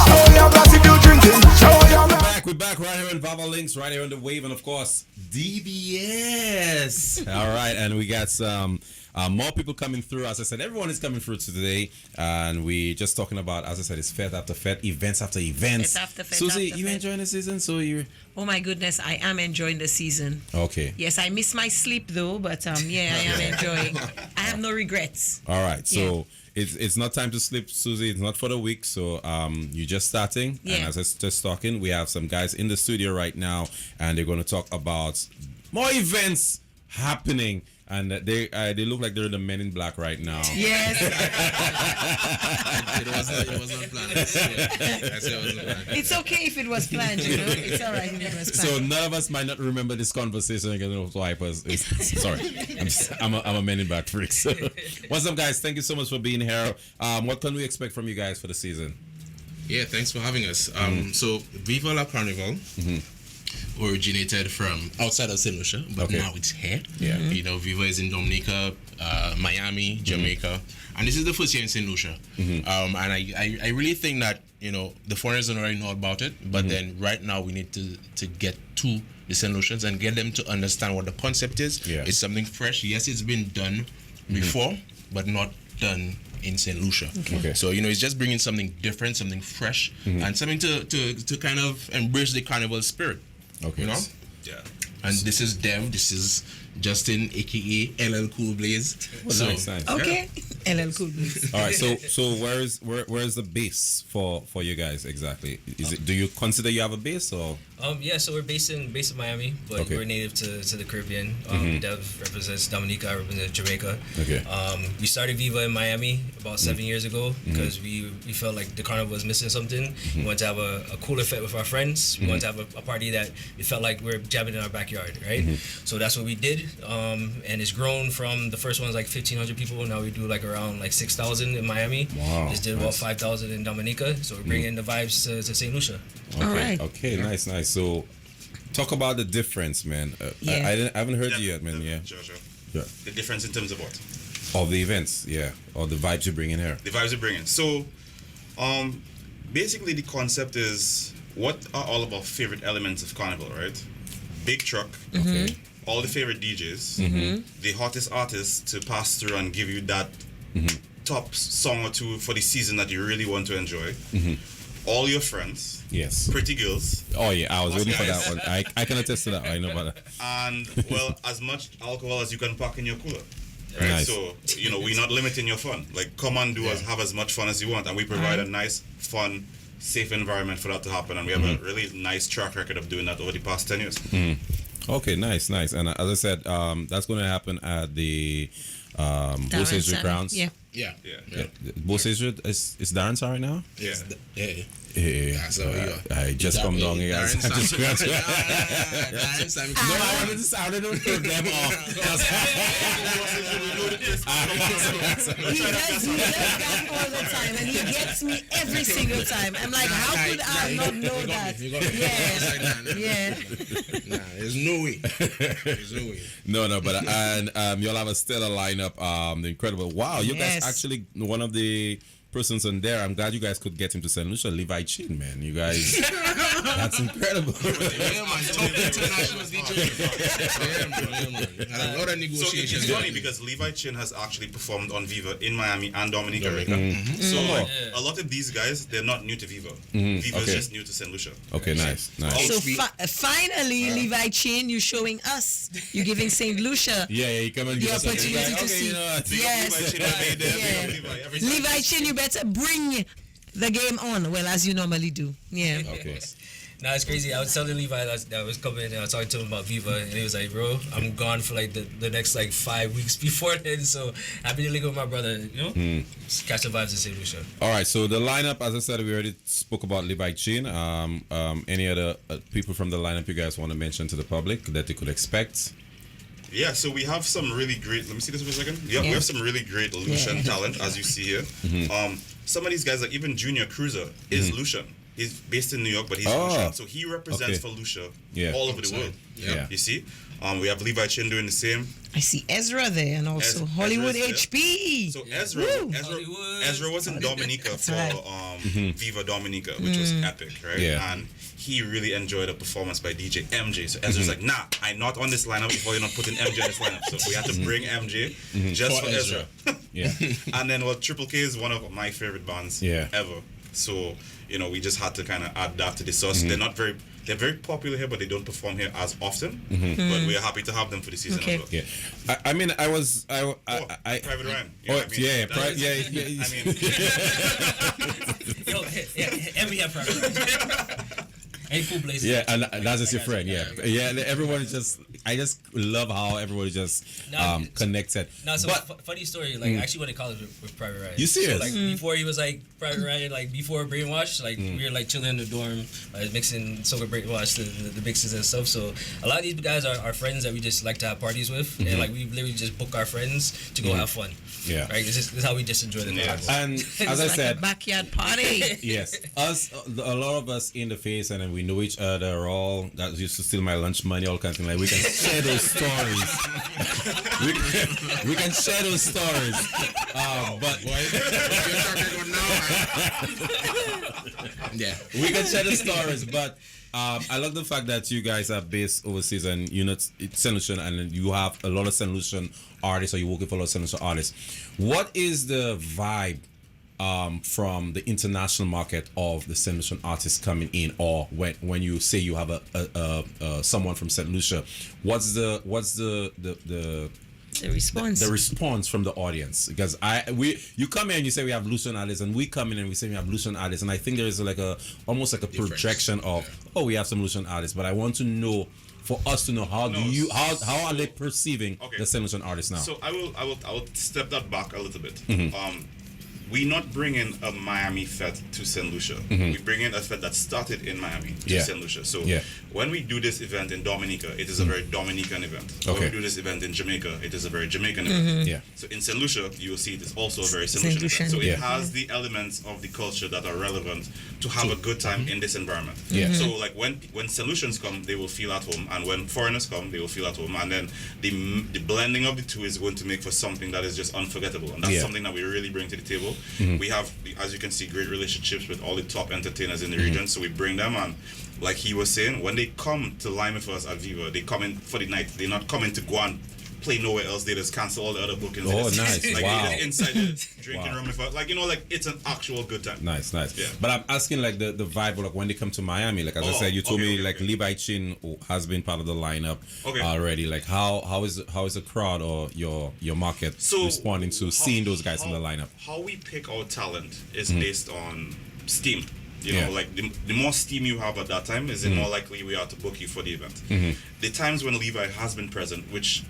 Show your glass if you're drinking. Show your glass. We're back right here in Vaval links, right here on the wave, and of course DBS. All right, and we got some more people coming through. As I said, everyone is coming through today, and we just talking about, as I said, it's fete after fete, events after events. Fete after fete Susie, after you fete. enjoying the season? So you Oh my goodness, I am enjoying the season. okay? Yes, I miss my sleep though, but yeah, I am enjoying. I have no regrets. All right, so it's not time to sleep, Susie. It's not for the week. So you're just starting, and Yeah. as I was just talking, we have some guys in the studio right now, and they're going to talk about more events happening. And they look like they're the Men in Black right now. Yes, It was not planned. I said it wasn't planned. it's okay if it was planned, you know. It's all right if it was So planned. none of us might not remember this conversation again with wipers. Sorry, I'm a Men in Black freak. So, what's up, guys? Thank you so much for being here. What can we expect from you guys for the season? Yeah, thanks for having us. So Viva La Carnival originated from outside of St. Lucia, but Okay. now it's here. Yeah. You know, Viva is in Dominica, Miami, Jamaica, and this is the first year in St. Lucia. And I really think that, you know, the foreigners don't already know about it, but then right now we need to get to the St. Lucians and get them to understand what the concept is. Yeah. It's something fresh. Yes, it's been done before, but not done in St. Lucia. Okay. So, you know, it's just bringing something different, something fresh, and something to kind of embrace the carnival spirit. Okay. You know? Yeah. And this is Dev, this is Justin, aka LL Cool Blaze. So, Nice. Okay, LL Cool Breeze. All right. So where's the base for you guys exactly? Is it? Do you consider you have a base or? Yeah, so we're based in Miami, but Okay. we're native to the Caribbean. Dev represents Dominica, I represent Jamaica. Okay. We started Viva in Miami about 7 years ago because we felt like the carnival was missing something. We wanted to have a cool effect with our friends. We wanted to have a party that it felt like we're jamming in our backyard, right? So that's what we did. started, and it's grown from the first one's like 1,500 people. Now we do like around like 6,000 in Miami. Wow, Just did about 5,000 in Dominica. So we're bringing the vibes to St. Lucia. Okay, All right. okay, nice. So, talk about the difference, man. Yeah. I haven't heard you yet, man. Yeah. Sure. Yeah. The difference in terms of what? Of the events, yeah, or the vibes you bring in here. The vibes you bring in. So, basically the concept is what are all of our favorite elements of Carnival, right? Big truck, Okay. all the favorite DJs, the hottest artists to pass through and give you that top song or two for the season that you really want to enjoy. All your friends, Yes. pretty girls, Oh yeah, I was waiting for Nice. that one. I can attest to that. I know about that. and well, as much alcohol as you can pack in your cooler. Right, Nice. so we're not limiting your fun. Like, come and have as much fun as you want, and we provide a nice, fun, safe environment for that to happen. And we have a really nice track record of doing that over the past 10 years. Okay, nice. And as I said, that's going to happen at the Bull Street Darren grounds. Yeah. Yeah. Yeah. Bull Street is Darren right now? Yeah. Yeah. Yeah. So, yeah. I just come down here, guys. Darren I just- Sam. No, I wanted to sound it for them off. He does that all the time, and he gets me every single time. I'm like, how could I not know that? Yeah. Nah, there's no way. There's no way. No, but and you'll have a stellar lineup. The incredible. Wow, you guys Yes. actually one of the persons on there. I'm glad you guys could get him to St. Lucia. Levi Chin, man. You guys, that's incredible. Yeah, man. Top international DJ. Yeah, man. Had a lot of So negotiations. it's funny because Levi Chin has actually performed on Viva in Miami and Dominica. Right? So a lot of these guys, they're not new to Viva. Viva's Okay. just new to St. Lucia. Okay, nice. So finally, Levi Chin, you're showing us, you're giving St. Lucia Yeah, you come and the give us a opportunity to okay, see. you know what? Levi Chin, I made them. Yeah. Levi, every time. Levi Chin, you better bring the game on, well, as you normally do. Yeah. Okay. Nah, it's crazy. I was telling Levi that I was coming and I was talking to him about Viva, and he was like, bro, I'm gone for like the next like 5 weeks before then, so happy to link with my brother, Just catch the vibes in St. Lucia. All right. So the lineup, as I said, we already spoke about Levi Chin. Any other people from the lineup you guys want to mention to the public that they could expect? Yeah, so we have some really great. Let me see this for a second. Yeah, we have some really great Lucian talent, as you see here. Some of these guys, like even Junior Cruiser, is Lucian. He's based in New York, but he's Lucian, so he represents for Lucia all over the world. Yeah. You see, we have Levi Chin doing the same. I see Ezra there, and also Hollywood Ezra's HP. So Ezra was in Dominica for right. Viva Dominica, which was epic, right? Yeah. And he really enjoyed a performance by DJ MJ. So Ezra's like, nah, I'm not on this lineup before you're not putting MJ on this lineup. So we had to bring MJ just for Ezra. Yeah. And then Triple K is one of my favorite bands ever. So, we just had to kind of add that to the sauce. They're very popular here, but they don't perform here as often. But we're happy to have them for the season as well. Yeah. I mean, Private Ryan. Oh, I mean, yeah. I mean, Yo, and we have private. Hey, cool Blaze. Yeah, and that's just your friend. Yeah. Everyone is just. I just love how everybody just connected. No, so but funny story. Like, I actually went to college with Private Ryan. You serious? So, like, before he was like Private Ryan, like before Brainwash, like we were like chilling in the dorm, mixing Sober Brainwash, the mixes and stuff. So a lot of these guys are friends that we just like to have parties with, and like we literally just book our friends to go have fun. Yeah. Right. This is how we just enjoy the carnival. And as I It's like said, a backyard party. yes, a lot of us in the face, and then we know each other. All that used to steal my lunch money, all kinds of things. Like we can share those stories. we can share those stories. But Yeah. we can share the stories. But I love the fact that you guys are based overseas, and it's St. Lucian, and you have a lot of St. Lucian artists, or you're working for a lot of St. Lucian artists. What is the vibe from the international market of the St. Lucian artists coming in, or when you say you have a someone from St. Lucia, what's the response from the audience? Because you come in and you say we have Lucian artists, and we come in and we say we have Lucian artists, and I think there is almost like a projection of we have some Lucian artists, but I want to know, for us to know, how are they perceiving the St. Lucian artists now? So I will step that back a little bit. we not bring in a Miami fete to St. Lucia. We bring in a fete that started in Miami to St. Lucia. So when we do this event in Dominica, it is a very Dominican event. When we do this event in Jamaica, it is a very Jamaican event. Yeah. So in St. Lucia, you will see it is also a very St. Lucian event. So it has the elements of the culture that are relevant to have a good time in this environment. So like when St. Lucians come, they will feel at home, and when foreigners come, they will feel at home, and then the blending of the two is going to make for something that is just unforgettable, and that's something that we really bring to the table. We have, as you can see, great relationships with all the top entertainers in the region, so we bring them, and like he was saying, when they come to Lime with us at Viva, they come in for the night. They're not coming to go and play nowhere else. They just cancel all the other bookings. Oh, nice. Like Wow. they just inside the drinking room with us. Like, like it's an actual good time. Nice. Yeah. But I'm asking like the vibe, like when they come to Miami, like as I said, you told me like Levi Chin has been part of the lineup already. Like how is the crowd or your market responding to seeing those guys in the lineup? How we pick our talent is based on steam. Like the more steam you have at that time, is the more likely we are to book you for the event. The times when Levi has been present, which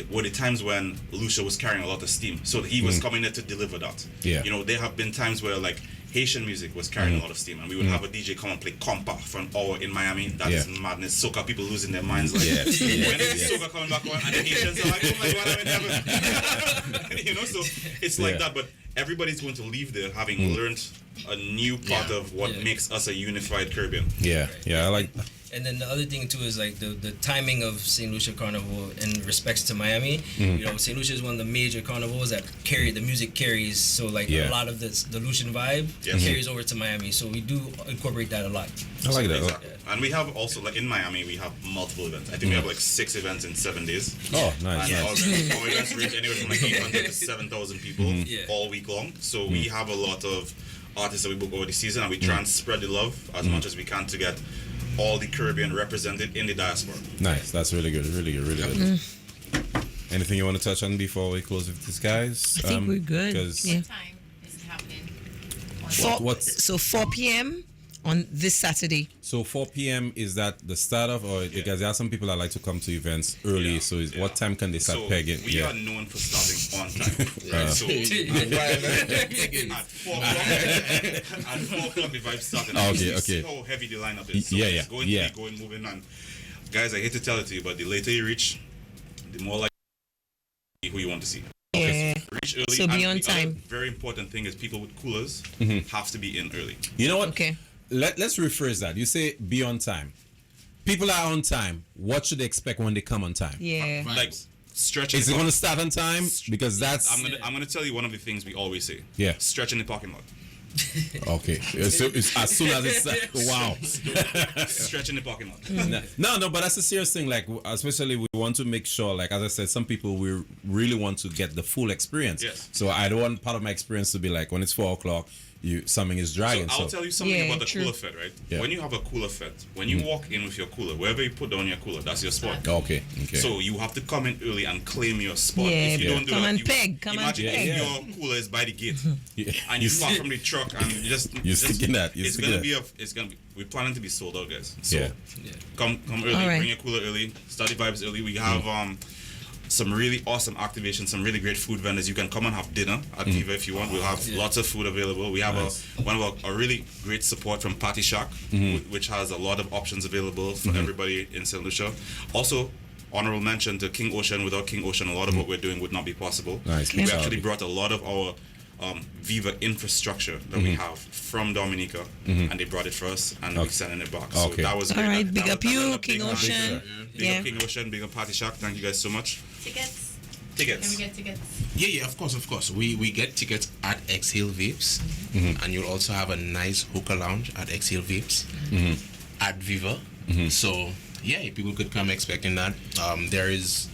were the times when Lucia was carrying a lot of steam, so he was coming there to deliver that. There have been times where like Haitian music was carrying a lot of steam, and we would have a DJ come and play compa for an hour in Miami. That is madness. Soca people losing their minds. Like, when is Soca coming back on? And the Haitians are like, oh my god, I'm in heaven. So it's like that, but everybody's going to leave there having learned a new part of what makes us a unified Caribbean. I like that. And then the other thing too is like the timing of St. Lucia Carnival in respects to Miami. St. Lucia is one of the major carnivals that the music carries. So like a lot of the Lucian vibe carries over to Miami. So we do incorporate that a lot. I like that. Exactly. And we have also, like in Miami, we have multiple events. I think we have like 6 events in 7 days. Oh, nice. And our events range anywhere from like 800 to 7,000 people all week long. So we have a lot of artists that we book over the season, and we try and spread the love as much as we can to get all the Caribbean represented in the diaspora. Nice. That's really good. Really good. Anything you want to touch on before we close with these guys? I think we're good. What time is it happening? So 4 p.m. on this Saturday. So 4 p.m. is that the start of, or because there are some people that like to come to events early. So what time can they start pegging? We are known for starting on time. Right? So at 4 o'clock the vibe started. Okay. How heavy the lineup is. So it's going to be going moving on. Guys, I hate to tell it to you, but the later you reach, the more like who you want to see. Reach early. So be on time. Very important thing is people with coolers have to be in early. You know what? Okay. Let's rephrase that. You say be on time. People are on time. What should they expect when they come on time? Yeah. Like stretching. Is it going to start on time? Because that's. I'm gonna tell you one of the things we always say. Yeah. Stretch in the parking lot. Okay. So it's as soon as it's wow. Stretch in the parking lot. No, but that's a serious thing. Like, especially we want to make sure, like as I said, some people we really want to get the full experience. Yes. So I don't want part of my experience to be like when it's 4 o'clock, something is dragging. So I'll tell you something about the true. cooler fete, right? Yeah. When you have a cooler fete, when you walk in with your cooler, wherever you put down your cooler, that's your spot. Okay. So you have to come in early and claim your spot. Yeah, if you don't do come that, and peg. Come and imagine peg. if your cooler is by the gate and you start from the truck and you just You're sticking that. We're planning to be sold out, guys. So Yeah. come early, All right. bring your cooler early, start the vibes early. We have some really awesome activations, some really great food vendors. You can come and have dinner at Viva if you want. We'll have lots of food available. We have a really great support from Party Shack, which has a lot of options available for everybody in St. Lucia. Also, honorable mention to King Ocean. Without King Ocean, a lot of what we're doing would not be possible. Nice. We actually brought a lot of our Viva infrastructure that we have from Dominica, and they brought it for us, and we're sending it back. So that was great. All right, That big was- up that was you, a King big round. Ocean. Big up King Ocean, big up Party Shack. Thank you guys so much. Tickets? Tickets. Can we get tickets? Yeah, of course. We get tickets at Exhale Vapes, and you'll also have a nice hookah lounge at Exhale Vapes at Viva. So yeah, people could come expecting that. There is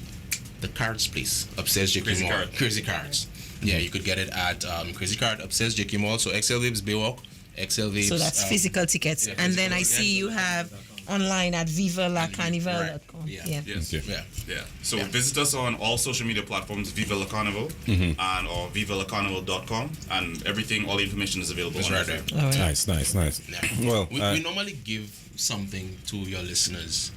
the cards place upstairs, JK Mall. Crazy Cards. Yeah, you could get it at Crazy Card upstairs, JK Mall. So Exhale Vapes, Baywalk, Exhale Vapes. So that's physical tickets. And then I see you have online at vivalacarnival.com. Yes. Okay. Yeah. So visit us on all social media platforms, Viva La Carnival, and or vivalacarnival.com, and everything, all the information is available. It's on right there. there. All right. Nice. Yeah. Well, we normally give something to your listeners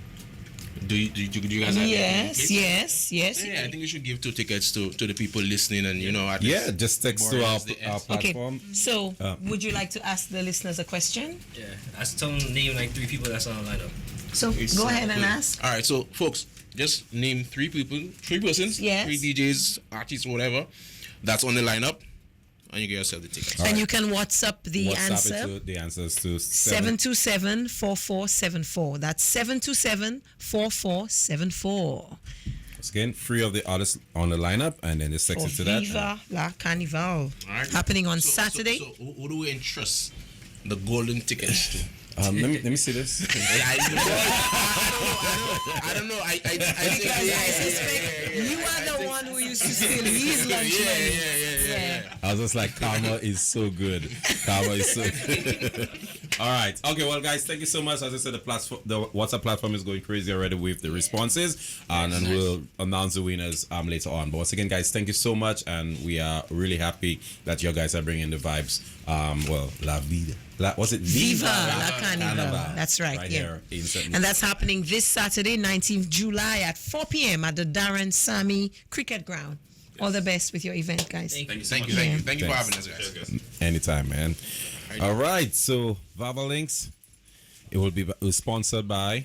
Do you guys have Yes, yes, yes. Yeah, I think we should give 2 tickets to the people listening, and at Yeah, least just text to more or our, less the our S. Okay, platform. so would you like to ask the listeners a question? Yeah, I tell them name like 3 people that's on the lineup. So go ahead and ask. All right, so folks, just name 3 people, 3 persons, Yes. 3 DJs, artists, whatever, that's on the lineup, and you get yourself the tickets. And you can WhatsApp the WhatsApp answer. it to, the answers to 727-4474. That's 727-4474. Once again, 3 of the artists on the lineup, and then just text For it to that. Viva La Carnival. All right. Happening on So- Saturday. So who do we entrust the golden tickets to? Let me see this. I don't know. I think I suspect you are the one who used to steal his lunch money. yeah. I was just like, karma is so good. Karma is so good. All right. Okay, well, guys, thank you so much. As I said, the WhatsApp platform is going crazy already with the responses, and then we'll announce the winners later on. But once again, guys, thank you so much, and we are really happy that you guys are bringing the vibes. La Vida. Was it Viva La Carnival. That's right, yeah. Here in St. And that's happening this Saturday, 19th July at 4 p.m. at the Darren Sammy Cricket Ground. All the best with your event, guys. Thank you for Thanks. having us, guys. Anytime, man. All right, so Vaval Links, it will be sponsored by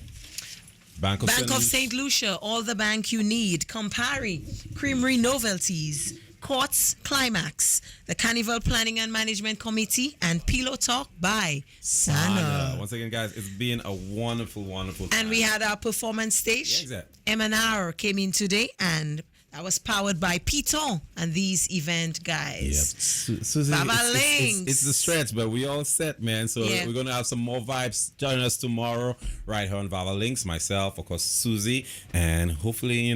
Bank of St. Lucia, all the bank you need. Campari, Creamery Novelties, Courts Climax, the Carnival Planning and Management Committee, and Pillow Talk by Sana. Once again, guys, it's been a wonderful, wonderful time. And we had our performance stage. Yeah, exactly. MNR came in today, and that was powered by Piton and these event guys. Susie, Vaval Links. it's the stretch, but we all set, man. So Yeah. we're going to have some more vibes. Join us tomorrow right here on Vaval Links. Myself, of course, Susie, and hopefully,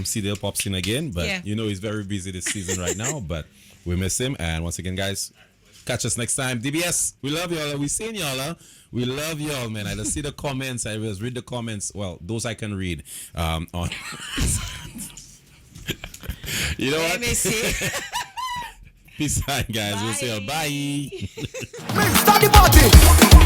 C-Dale pops in again. But, Yeah. he's very busy this season right now, but we miss him. And once again, guys, catch us next time. DBS, we love y'all. We seen y'all, huh? We love y'all, man. I just see the comments. I just read the comments. Well, those I can read. On you know Let what? me see. Peace out, guys. We'll see you. Bye. Start the party.